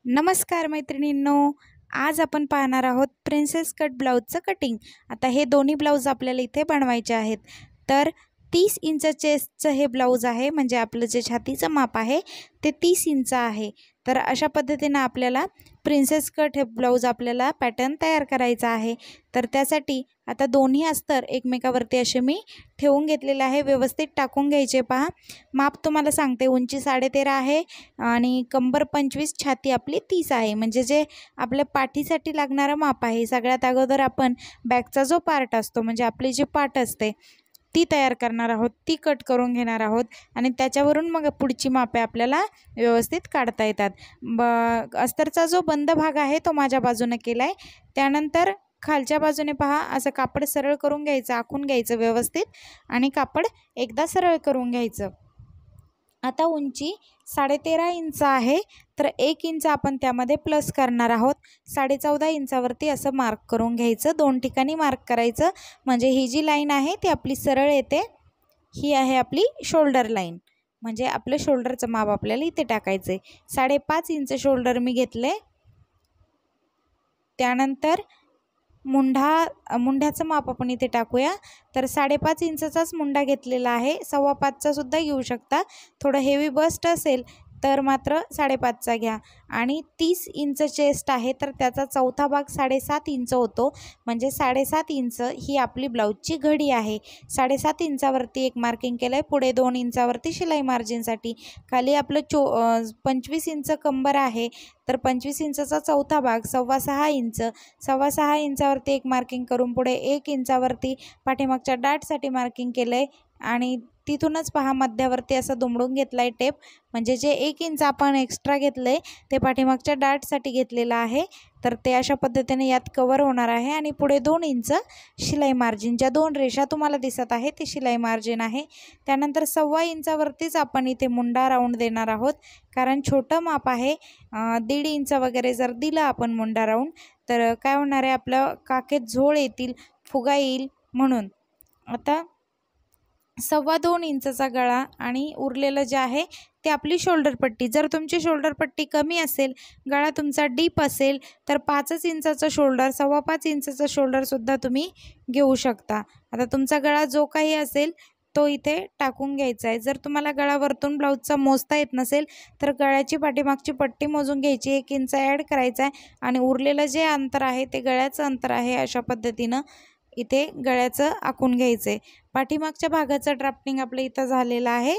नमस्कार मैत्रिणींनो, आज आपण पाहणार आहोत प्रिन्सेस कट ब्लाउजचं कटिंग। आता हे दोन्ही ब्लाउज आपल्याला इथे बनवायचे आहेत। तर 30 इंच चेस्टचं हे ब्लाउज आहे, म्हणजे आपलं जे छातीचं माप आहे ते 30 इंच आहे। तर अशा पद्धतीने आपल्याला प्रिन्सेस कट हे ब्लाउज आपल्याला पॅटर्न तयार करायचा आहे। तर त्यासाठी आता दोन्ही अस्तर एकमेकावरती असे मी ठेवून घेतलेले आहे, व्यवस्थित टाकून घ्यायचे। पहा, माप तुम्हाला सांगते, उंची 13.5 आहे आणि कंबर 25, छाती आपली 30 आहे, म्हणजे जे आपल्या पाठीसाठी लागणारं माप आहे। सगळ्यात अगोदर आपण बॅकचा जो पार्ट असतो, म्हणजे आपली जी पाठ असते ती तयार करणार आहोत, ती कट करून घेणार आहोत आणि त्याच्यावरून मग पुढची मापे आपल्याला व्यवस्थित काढता येतात। अस्तरचा जो बंद भाग आहे तो माझ्या बाजूने केलाय। त्यानंतर खालच्या बाजूने पहा, असं कापड सरळ करून घ्यायचं, आखून घ्यायचं व्यवस्थित आणि कापड एकदा सरळ करून घ्यायचं। आता उंची 13.5 इंच आहे, तर 1 इंच आपण त्यामध्ये प्लस करणार आहोत। 14.5 इंचावरती असं मार्क करून घ्यायचं, दोन ठिकाणी मार्क करायचं, म्हणजे ही जी लाईन आहे ती आपली सरळ येते। ही आहे आपली शोल्डर लाईन, म्हणजे आपलं शोल्डरचं माप आपल्याला इथे टाकायचं आहे। 5.5 इंच शोल्डर मी घेतले। त्यानंतर मुंढ्याचं माप आपण इथे टाकूया। तर 5.5 इंचाचाच मुंडा घेतलेला आहे, 5.25चा सुद्धा घेऊ शकता। थोडं हेवी बस्ट असेल तर मात्र 5.5चा घ्या। आणि 30 इंच चेस्ट आहे, तर त्याचा चौथा भाग 7.5 इंच होतो, म्हणजे 7.5 इंच ही आपली ब्लाऊजची घडी आहे। 7.5 इंचावरती एक मार्किंग केलं आहे, पुढे 2 इंचावरती शिलाई मार्जिनसाठी। खाली आपलं 25 इंच कंबर आहे, तर 25 इंचाचा चौथा भाग 6.25 इंच, 6.25 इंचावरती एक मार्किंग करून पुढे 1 इंचावरती पाठीमागच्या डाटसाठी मार्किंग केलं आहे आणि तिथूनच पहा मध्यावरती असं दुमडून घेतला आहे टेप, म्हणजे जे 1 इंच आपण एक्स्ट्रा घेतलं आहे ते पाठीमागच्या डाटसाठी घेतलेलं आहे। तर ते अशा पद्धतीने यात कवर होणार आहे आणि पुढे 2 इंच शिलाई मार्जिन, ज्या 2 रेषा तुम्हाला दिसत आहे ती शिलाई मार्जिन आहे। त्यानंतर 1.25 इंचावरतीच आपण इथे मुंडा राऊंड देणार आहोत, कारण छोटं माप आहे। 1.5 इंच वगैरे जर दिलं आपण मुंडा राऊंड तर काय होणार आहे, आपलं काखेत झोळ येतील, फुगा येईल, म्हणून। आता 2.25 इंचचा गळा आणि उरलेलं जे आहे ते आपली शोल्डर पट्टी। जर तुमची शोल्डर पट्टी कमी असेल, गळा तुमचा डीप असेल, तर 5 इंचाचा शोल्डर, 5.25 इंचाचा शोल्डरसुद्धा तुम्ही घेऊ शकता। आता तुमचा गळा जो काही असेल तो इथे टाकून घ्यायचा आहे। जर तुम्हाला गळा वरतून ब्लाऊजचा मोजता येत नसेल तर गळ्याची पाठीमागची पट्टी मोजून घ्यायची, 1 इंच ॲड करायचा आहे आणि उरलेलं जे अंतर आहे ते गळ्याचं अंतर आहे। अशा पद्धतीनं इथे गळ्याचं आखून घ्यायचं आहे। पाठीमागच्या भागाचं ड्राफ्टिंग आपलं इथं झालेलं आहे,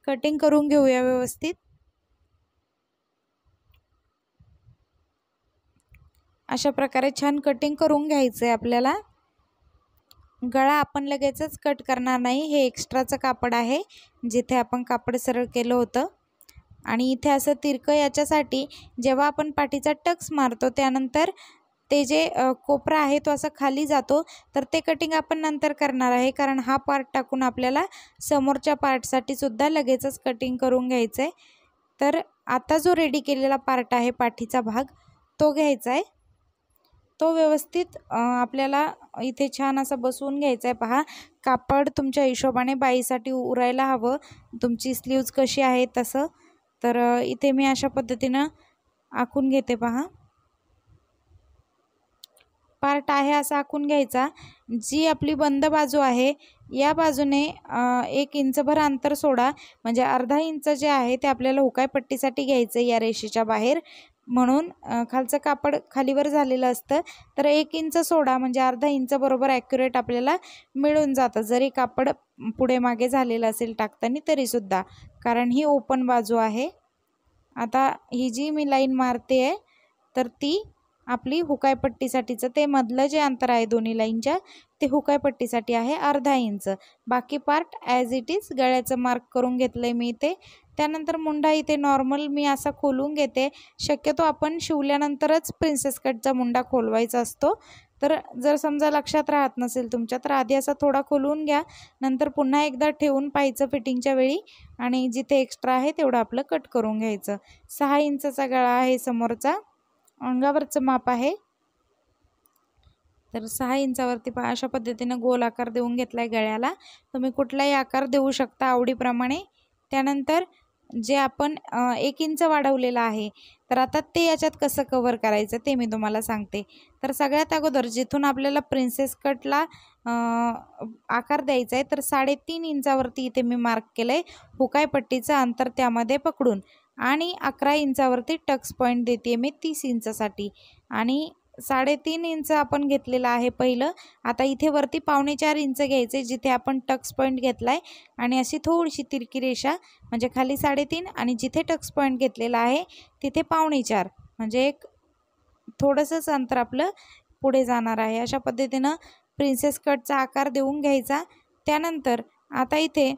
कटिंग करून घेऊया व्यवस्थित। अशा प्रकारे छान कटिंग करून घ्यायचं आहे आपल्याला। गळा आपण लगेचच कट करणार नाही, हे एक्स्ट्राचं कापड आहे जिथे आपण कापड सरळ केलं होतं। आणि इथे असं तिरकं याच्यासाठी, जेव्हा आपण पाठीचा टक्स मारतो त्यानंतर ते जे कोपरा आहे तो असा खाली जातो, तर ते कटिंग आपण नंतर करणार आहे, कारण हा पार्ट टाकून आपल्याला समोरच्या पार्टसाठी सुद्धा लगेचच कटिंग करून घ्यायचं आहे। तर आता जो रेडी केलेला पार्ट आहे पाठीचा भाग, तो घ्यायचा आहे, तो व्यवस्थित आपल्याला इथे छान असं बसवून घ्यायचं आहे। पहा, कापड तुमच्या हिशोबाने बाईसाठी उरायला हवं, तुमची स्लीव्ज कशी आहे तसं। तर इथे मी अशा पद्धतीनं आखून घेते। पहा, पार्ट आहे असा आखून घ्यायचा। जी आपली बंद बाजू आहे या बाजूने 1 इंचभर अंतर सोडा, म्हणजे अर्धा इंच जे आहे ते आपल्याला हुकाई पट्टीसाठी घ्यायचं या रेषेच्या बाहेर, म्हणून खालचं कापड खालीवर झालेलं असतं, तर 1 इंच सोडा, म्हणजे अर्धा इंच बरोबर ॲक्युरेट आपल्याला मिळून जातं, जरी कापड पुढे मागे झालेलं असेल टाकताना तरीसुद्धा, कारण ही ओपन बाजू आहे। आता ही जी मी लाईन मारते आहे तर ती आपली हुकाई पट्टीसाठीचं, ते मधलं जे अंतर आहे दोन्ही लाईनच्या ते हुकाई पट्टीसाठी आहे, अर्धा इंच। बाकी पार्ट ॲज इट इज गळ्याचं मार्क करून घेतलं आहे मी इथे। त्यानंतर मुंडा इथे नॉर्मल मी असा खोलून घेते। शक्यतो आपण शिवल्यानंतरच प्रिन्सेस कटचा मुंडा खोलवायचा असतो, तर जर समजा लक्षात राहत नसेल तुमच्या तर आधी असा थोडा खोलून घ्या, नंतर पुन्हा एकदा ठेवून पाहायचं फिटिंगच्या वेळी, आणि जिथे एक्स्ट्रा आहे तेवढं आपलं कट करून घ्यायचं। 6 इंचचा गळा आहे समोरचा, अंगावरचं माप आहे, तर 6 इंचावरती पहा अशा पद्धतीनं गोल आकार देऊन घेतला आहे गळ्याला। तुम्ही कुठलाही आकार देऊ शकता आवडीप्रमाणे। त्यानंतर जे आपण 1 इंच वाढवलेलं आहे, तर आता ते याच्यात कसं कव्हर करायचं ते मी तुम्हाला सांगते. तर सगळ्यात अगोदर जिथून आपल्याला प्रिन्सेस कटला आकार द्यायचा आहे, तर 3.5 इंचावरती इथे मी मार्क केलं आहे हुकाई पट्टीचं अंतर त्यामध्ये पकडून, आणि 11 इंचावरती टक्स पॉईंट देते मी 30 इंचासाठी, आणि 3.5 इंच आपण घेतलेलं आहे पहिलं. आता इथे वरती 4.25 इंच घ्यायचे जिथे आपण टक्स पॉईंट घेतला आहे, आणि अशी थोडीशी तिरकी रेषा म्हणजे खाली 3.5 आणि जिथे टक्स पॉईंट घेतलेला आहे तिथे 4.25 म्हणजे एक थोडंसंच अंतर आपलं पुढे जाणार आहे. अशा पद्धतीनं प्रिन्सेस कटचा आकार देऊन घ्यायचा. त्यानंतर आता इथे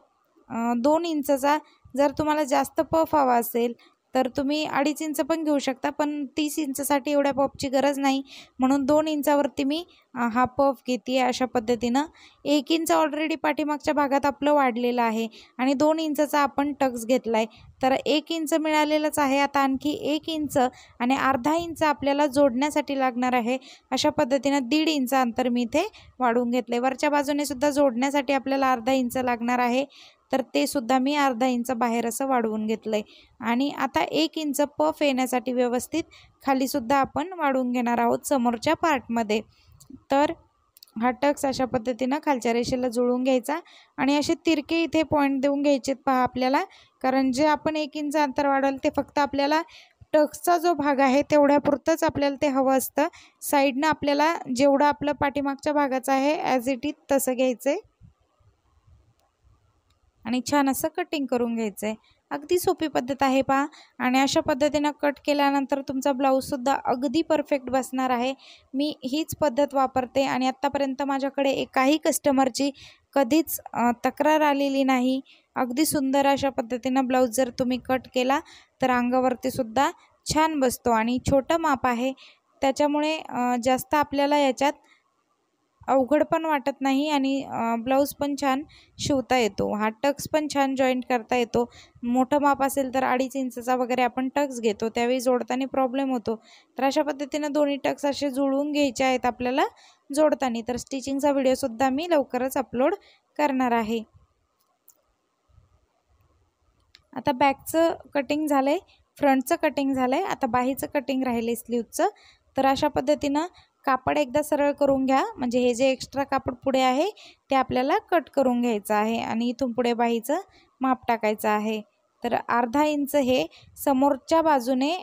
2 इंचचा जर तुम्हाला जास्त पफ हवा असेल तर तुम्ही 2.5 इंच पण घेऊ शकता, पण 30 इंचसाठी एवढ्या पफची गरज नाही, म्हणून 2 इंचावरती मी हा पफ घेते आहे. अशा पद्धतीनं 1 इंच ऑलरेडी पाठीमागच्या भागात आपलं वाढलेलं आहे आणि 2 इंचचा आपण टक्स घेतला आहे, तर 1 इंच मिळालेलंच आहे. आता आणखी 1 इंच आणि अर्धा इंच आपल्याला जोडण्यासाठी लागणार आहे. अशा पद्धतीनं 1.5 इंच अंतर मी इथे वाढवून घेतलं आहे. वरच्या बाजूने सुद्धा जोडण्यासाठी आपल्याला अर्धा इंच लागणार आहे, तर ते सुद्धा मी अर्धा इंच बाहेर असं वाढवून घेतलं आहे. आणि आता 1 इंच पफ येण्यासाठी व्यवस्थित खालीसुद्धा आपण वाढवून घेणार आहोत समोरच्या पार्टमध्ये. तर हा टक्स अशा पद्धतीनं खालच्या रेषेला जुळवून घ्यायचा आणि असे तिरके इथे पॉईंट देऊन घ्यायचेत पहा आपल्याला, कारण जे आपण 1 इंच अंतर वाढवलं ते फक्त आपल्याला टक्सचा जो भाग आहे तेवढ्यापुरतंच आपल्याला ते हवं असतं. साईडनं आपल्याला जेवढं आपलं पाठीमागच्या भागाचं आहे ॲज इट इज तसं घ्यायचं आहे आणि छान असं कटिंग करून घ्यायचं आहे. अगदी सोपी पद्धत आहे पहा, आणि अशा पद्धतीनं कट केल्यानंतर तुमचा ब्लाऊजसुद्धा अगदी परफेक्ट बसणार आहे. मी हीच पद्धत वापरते आणि आत्तापर्यंत माझ्याकडे एकाही कस्टमरची कधीच तक्रार आलेली नाही. अगदी सुंदर अशा पद्धतीनं ब्लाऊज जर तुम्ही कट केला तर अंगावरती सुद्धा छान बसतो, आणि छोटं माप आहे त्याच्यामुळे जास्त आपल्याला याच्यात अवघड पण वाटत नाही, आणि ब्लाऊज पण छान शिवता येतो. हा टक्स पण छान जॉईंट करता येतो. मोठं माप असेल तर 2.5 इंचचा वगैरे आपण टक्स घेतो, त्यावेळी जोडताना प्रॉब्लेम होतो. तर अशा पद्धतीनं दोन्ही टक्स असे जुळवून घ्यायचे आहेत आपल्याला जोडताना. तर स्टिचिंगचा व्हिडिओसुद्धा मी लवकरच अपलोड करणार आहे. आता बॅकचं कटिंग झालं आहे, फ्रंटचं कटिंग झालं आहे, आता बाहीचं कटिंग राहिलं आहे स्लीवचं. तर अशा पद्धतीनं कापड एकदा सरळ करून घ्या, म्हणजे हे जे एक्स्ट्रा कापड पुढे आहे ते आपल्याला कट करून घ्यायचं आहे आणि इथून पुढे बाहीचं माप टाकायचं आहे. तर अर्धा इंच हे समोरच्या बाजूने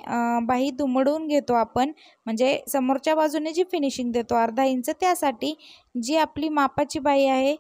बाही दुमडून घेतो आपण, म्हणजे समोरच्या बाजूने जी फिनिशिंग देतो अर्धा इंच, त्यासाठी जी आपली मापाची बाही आहे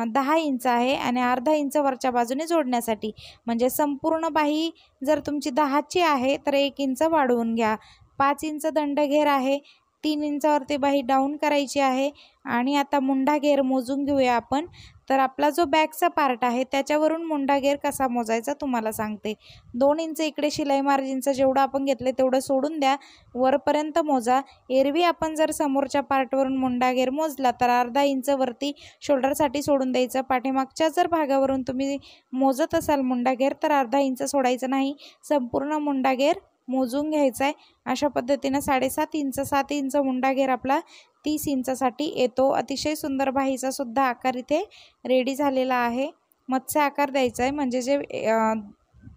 10 इंच आहे आणि अर्धा इंच वरच्या बाजूने जोडण्यासाठी, म्हणजे संपूर्ण बाही जर तुमची 10ची आहे तर 1 इंच वाढवून घ्या. 5 इंच दंडघेर आहे, 3 इंचावरती बाही डाऊन करायची आहे. आणि आता मुंडा घेर मोजून घेऊया आपण. तर आपला जो बॅकचा पार्ट आहे त्याच्यावरून मुंडा घेर कसा मोजायचा तुम्हाला सांगते. 2 इंच इकडे शिलाई मार्जिनचं जेवढं आपण घेतलं तेवढं सोडून द्या, वरपर्यंत मोजा. एरवी आपण जर समोरच्या पार्टवरून मुंडा घेर मोजला तर अर्धा इंच वरती शोल्डरसाठी सोडून द्यायचं. पाठीमागच्या जर भागावरून तुम्ही मोजत असाल मुंडा घेर तर अर्धा इंच सोडायचं नाही, संपूर्ण मुंडा घेर मोजून घ्यायचा आहे. अशा पद्धतीनं 7.5 इंच 7 इंच मुंडा घेर आपला 30 इंचासाठी येतो. अतिशय सुंदर बाहीचा सुद्धा आकार इथे रेडी झालेला आहे. मत्स्य आकार द्यायचा आहे, म्हणजे जे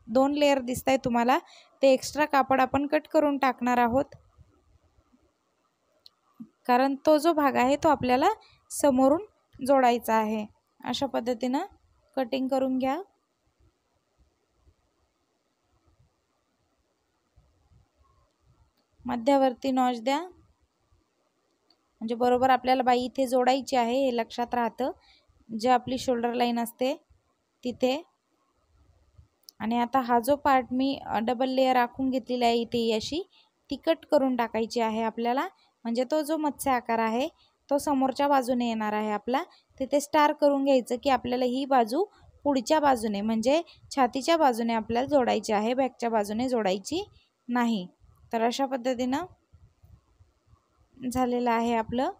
2 लेअर दिसत आहे तुम्हाला ते एक्स्ट्रा कापड आपण कट करून टाकणार आहोत, कारण तो जो भाग आहे तो आपल्याला समोरून जोडायचा आहे. अशा पद्धतीनं कटिंग करून घ्या. मध्यावरती नॉच द्या, म्हणजे बरोबर आपल्याला बाई इथे जोडायची आहे हे लक्षात राहतं, जे आपली शोल्डर लाईन असते तिथे. आणि आता हा जो पार्ट मी डबल लेअर आखून घेतलेला आहे इथे अशी, ती कट करून टाकायची आहे आपल्याला, म्हणजे तो जो मत्स्य आकार आहे तो समोरच्या बाजूने येणार आहे आपला. तिथे स्टार करून घ्यायचं की आपल्याला ही बाजू पुढच्या बाजूने म्हणजे छातीच्या बाजूने आपल्याला जोडायची आहे, बॅकच्या बाजूने जोडायची नाही. तर अशा पद्धतीनं झालेलं आहे आपलं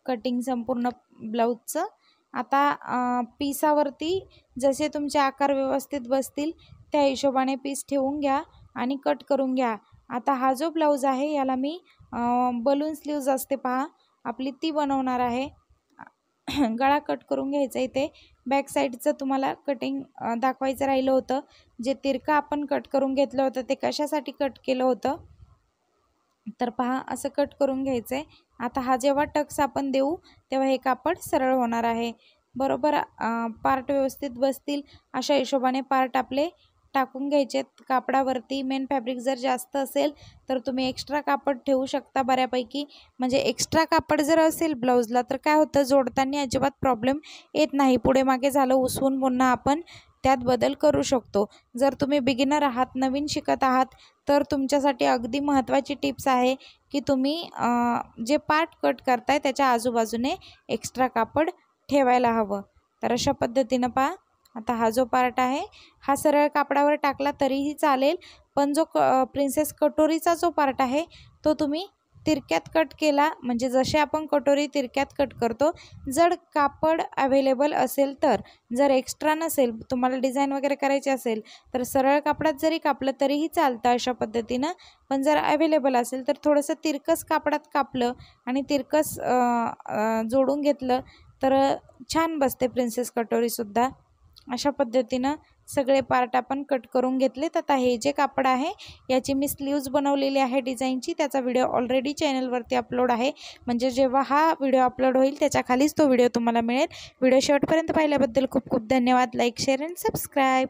कटिंग संपूर्ण ब्लाऊजचं. आता पीसावरती जसे तुमचे आकार व्यवस्थित बसतील त्या हिशोबाने पीस ठेवून घ्या आणि कट करून घ्या. आता हा जो ब्लाऊज आहे याला मी बलून स्लीव्ज असते पहा आपली, ती बनवणार आहे. गळा कट करून घ्यायचा इथे. बॅक साईडचं तुम्हाला कटिंग दाखवायचं राहिलं होतं. जे तिरकं आपण कट करून घेतलं होतं ते कशासाठी कट केलं होतं तर पहा, असं कट करून घ्यायचं आहे. आता हा जेव्हा टक्स आपण देऊ तेव्हा हे कापड सरळ होणार आहे. बरोबर पार्ट व्यवस्थित बसतील अशा हिशोबाने पार्ट आपले टाकून घ्यायचे कापडावरती. मेन फॅब्रिक जर जास्त असेल तर तुम्ही एक्स्ट्रा कापड ठेवू शकता बऱ्यापैकी. म्हणजे एक्स्ट्रा कापड जर असेल ब्लाऊजला तर काय होतं, जोडताना अजिबात प्रॉब्लेम येत नाही. पुढे मागे झालं उसवून पुन्हा आपण त्यात बदल करू शकतो. जर तुम्ही बिगिनर आहात, नवीन शिकत आहात, तर तुमच्यासाठी अगदी महत्त्वाची टिप्स आहे की तुम्ही जे पार्ट कट करताय त्याच्या आजूबाजूने एक्स्ट्रा कापड ठेवायला हवं. तर अशा पद्धतीनं पहा, आता हा जो पार्ट आहे हा सरळ कापडावर टाकला तरीही चालेल, पण जो प्रिन्सेस कटोरीचा जो पार्ट आहे तो तुम्ही तिरक्यात कट केला. म्हणजे जसे आपण कटोरी तिरक्यात कट करतो, जर कापड अवेलेबल असेल तर. जर एक्स्ट्रा नसेल, तुम्हाला डिझाईन वगैरे करायची असेल तर सरळ कापडात जरी कापलं तरीही चालतं अशा पद्धतीनं. पण जर अवेलेबल असेल तर थोडंसं तिरकस कापडात कापलं आणि तिरकस जोडून घेतलं तर छान बसते प्रिन्सेस कटोरीसुद्धा. अशा पद्धतीनं सगळे पार्ट आपण कट करून घेतलेत. आता हे जे कापड आहे याची मी स्लीव्ज बनवलेली आहे डिझाईनची. त्याचा व्हिडिओ ऑलरेडी चॅनलवरती अपलोड आहे. म्हणजे जेव्हा हा व्हिडिओ अपलोड होईल त्याच्या खालीच तो व्हिडिओ तुम्हाला मिळेल. व्हिडिओ शेवटपर्यंत पाहिल्याबद्दल खूप खूप धन्यवाद. Like, share and subscribe.